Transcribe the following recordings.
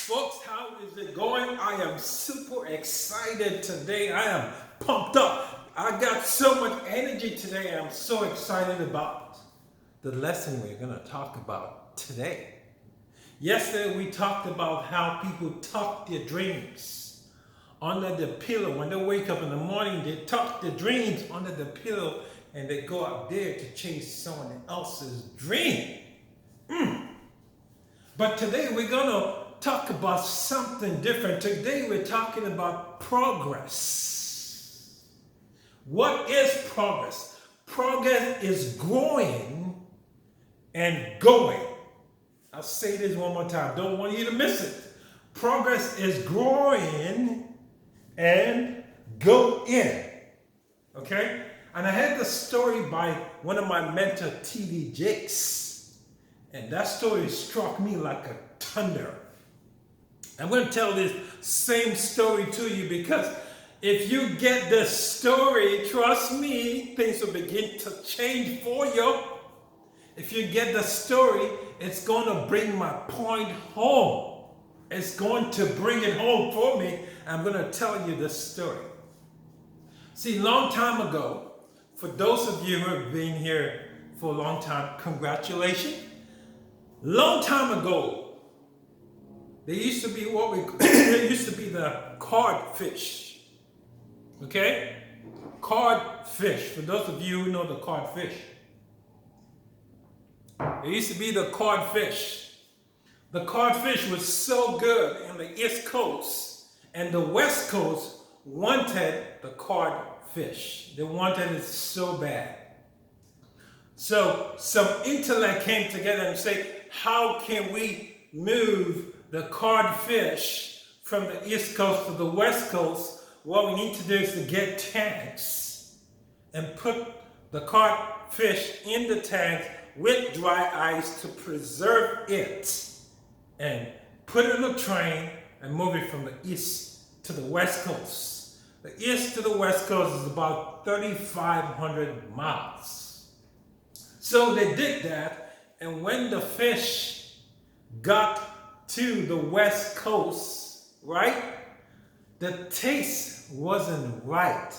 Folks, how is it going? I am super excited today. I am pumped up. I got so much energy today. I'm so excited about the lesson we're going to talk about today. Yesterday, we talked about how people tuck their dreams under the pillow. When they wake up in the morning, they tuck their dreams under the pillow and they go out there to chase someone else's dream. But today, we're going to talk about something different. Today we're talking about progress. What is progress? Progress is growing and going. I'll say this one more time. Don't want you to miss it. Progress is growing and going. Okay? And I had the story by one of my mentor, TV Jakes. And that story struck me like a thunder. I'm going to tell this same story to you because if you get this story, trust me, things will begin to change for you. If you get the story, it's going to bring my point home. It's going to bring it home for me. I'm going to tell you this story. See, long time ago, for those of you who have been here for a long time, congratulations. Long time ago, there used to be there used to be the codfish. Okay? Codfish. For those of you who know the codfish. There used to be the codfish. The codfish was so good on the East Coast, and the West Coast wanted the codfish. They wanted it so bad. So some intellect came together and said, how can we move the codfish from the East Coast to the West Coast? What we need to do is to get tanks and put the codfish in the tank with dry ice to preserve it and put it on a train and move it from the East to the West Coast. The East to the West Coast is about 3,500 miles. So they did that, and when the fish got to the West Coast, right? The taste wasn't right.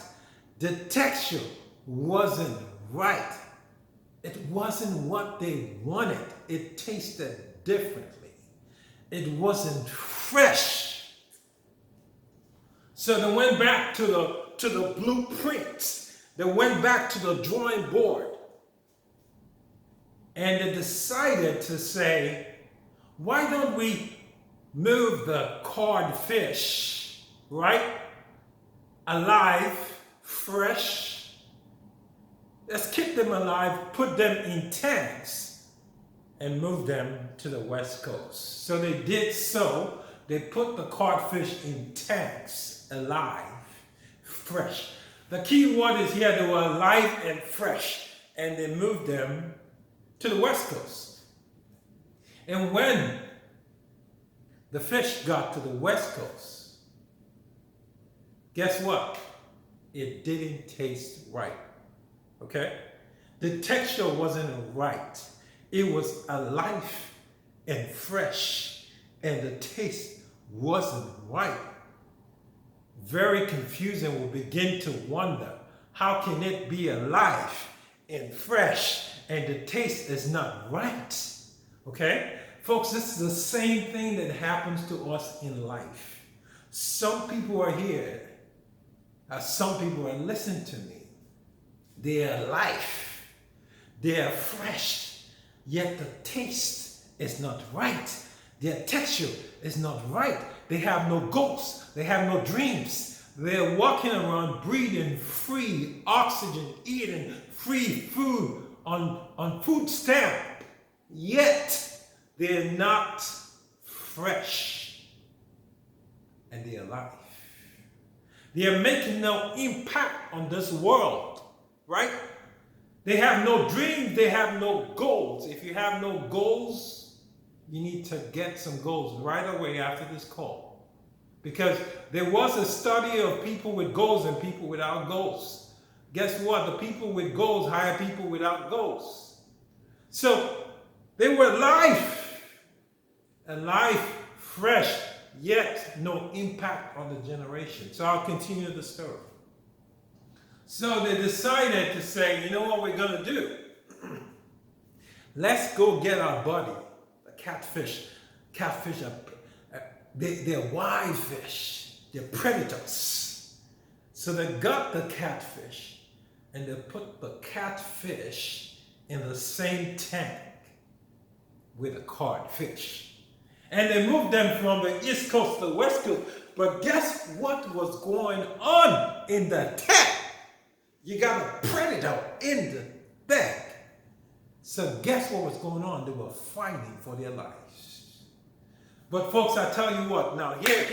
The texture wasn't right. It wasn't what they wanted. It tasted differently. It wasn't fresh. So they went back to the blueprints. They went back to the drawing board. And they decided to say, why don't we move the codfish, right? Alive, fresh. Let's keep them alive, put them in tanks, and move them to the West Coast. So they did so. They put the codfish in tanks, alive, fresh. The key word is here, they were alive and fresh, and they moved them to the West Coast. And when the fish got to the West Coast, guess what? It didn't taste right. Okay? The texture wasn't right. It was alive and fresh, and the taste wasn't right. Very confusing. We'll begin to wonder, how can it be alive and fresh and the taste is not right? Okay? Folks, this is the same thing that happens to us in life. Some people are here, some people are listening to me. They are alive, they are fresh, yet the taste is not right. Their texture is not right. They have no goals, they have no dreams. They're walking around breathing free oxygen, eating free food on food stamp, yet they're not fresh, and they're alive. They are making no impact on this world, right? They have no dreams, they have no goals. If you have no goals, you need to get some goals right away after this call. Because there was a study of people with goals and people without goals. Guess what? The people with goals hire people without goals. So they were alive, fresh, yet no impact on the generation. So I'll continue the story. So they decided to say, you know what we're going to do? Let's go get our buddy, the catfish. Catfish they're wild fish. They're predators. So they got the catfish and they put the catfish in the same tank with a codfish. And they moved them from the East Coast to the West Coast. But guess what was going on in the tank? You got a predator in the tank. So guess what was going on? They were fighting for their lives. But folks, I tell you what, now here,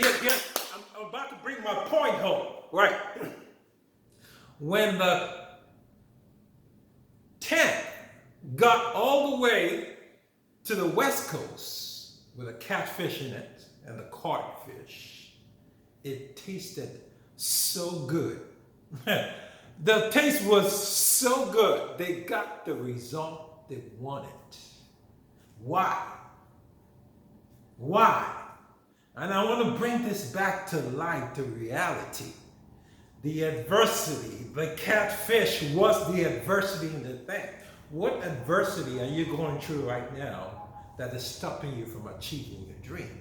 I'm about to bring my point home, right? When the tank got all the way to the West Coast with a catfish in it and the codfish, it tasted so good. The taste was so good, they got the result they wanted. Why? Why? And I want to bring this back to light, to reality. The adversity, the catfish was the adversity in the thing. What adversity are you going through right now that is stopping you from achieving your dream?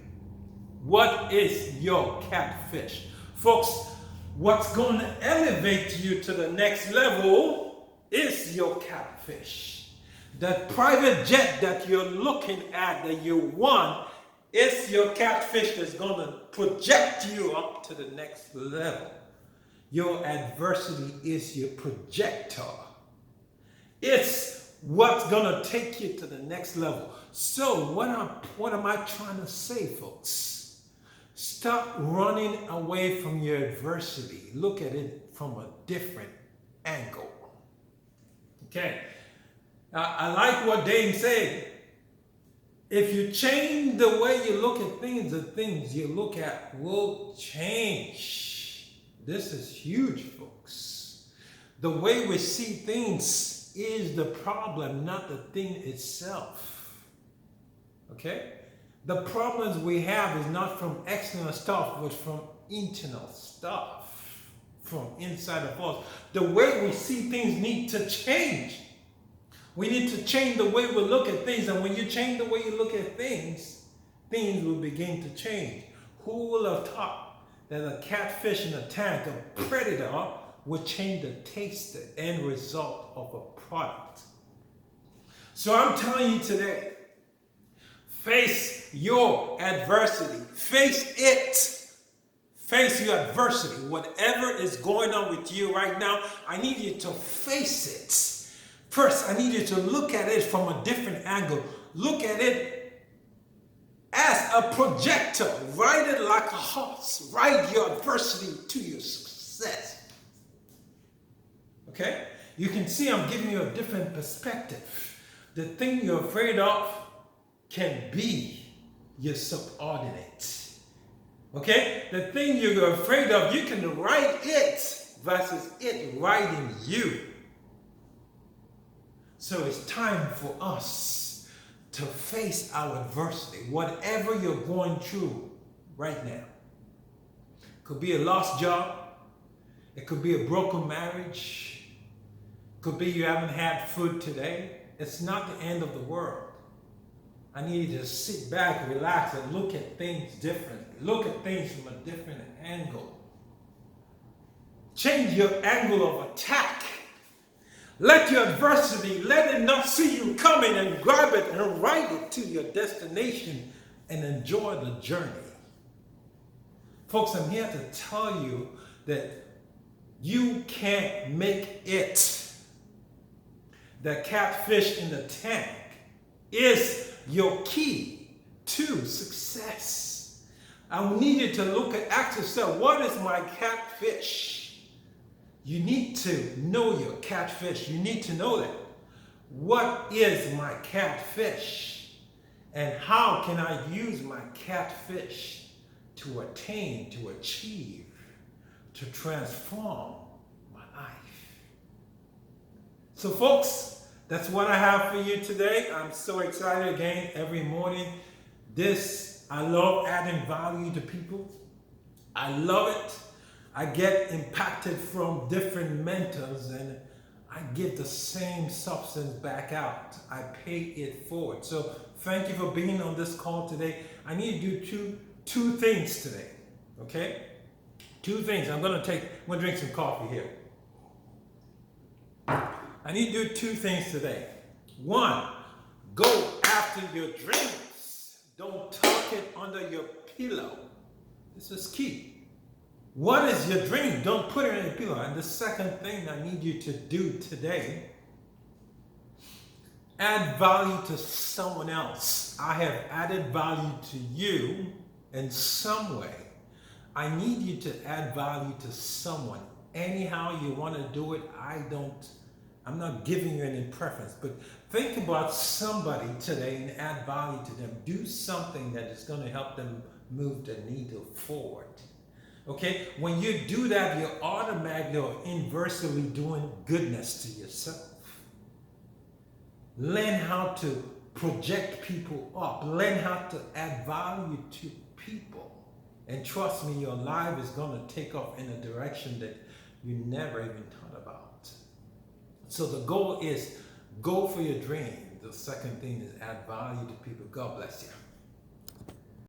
What is your catfish? Folks, what's going to elevate you to the next level is your catfish. That private jet that you're looking at, that you want, is your catfish that's going to project you up to the next level. Your adversity is your projector. It's what's going to take you to the next level. So what am I trying to say, folks? Stop running away from your adversity. Look at it from a different angle. Okay. I like what Dane said. If you change the way you look at things, the things you look at will change. This is huge, folks. The way we see things is the problem, not the thing itself. Okay? The problems we have is not from external stuff, but from internal stuff, from inside of us. The way we see things need to change. We need to change the way we look at things, and when you change the way you look at things, things will begin to change. Who will have thought that a catfish in a tank, a predator, would change the taste, the end result of a product? So I'm telling you today, face your adversity. Face it. Face your adversity. Whatever is going on with you right now, I need you to face it. First, I need you to look at it from a different angle. Look at it as a projector. Ride it like a horse. Ride your adversity to your success. Okay? You can see I'm giving you a different perspective. The thing you're afraid of can be your subordinate. Okay? The thing you're afraid of, you can ride it versus it riding you. So it's time for us to face our adversity, whatever you're going through right now. It could be a lost job. It could be a broken marriage. It could be you haven't had food today. It's not the end of the world. I need you to sit back, relax, and look at things differently. Look at things from a different angle. Change your angle of attack. Let your adversity, let it not see you coming, and grab it and ride it to your destination and enjoy the journey. Folks, I'm here to tell you that you can't make it. The catfish in the tank is your key to success. I need you to ask yourself, what is my catfish? You need to know your catfish. You need to know that. What is my catfish? And how can I use my catfish to attain, to achieve, to transform my life? So folks, that's what I have for you today. I'm so excited again every morning. This I love adding value to people. I love it. I get impacted from different mentors and I give the same substance back out. I pay it forward. So thank you for being on this call today. I need to do two things today. Okay? Two things. I'm gonna drink some coffee here. I need to do two things today. One, go after your dreams. Don't tuck it under your pillow. This is key. What is your dream? Don't put it in your pillow. And the second thing I need you to do today, add value to someone else. I have added value to you in some way. I need you to add value to someone. Anyhow you want to do it, I'm not giving you any preference, but think about somebody today and add value to them. Do something that is going to help them move the needle forward. Okay? When you do that, you're automatically or inversely doing goodness to yourself. Learn how to project people up. Learn how to add value to people. And trust me, your life is going to take off in a direction that you never even thought about. So the goal is go for your dream. The second thing is add value to people. God bless you.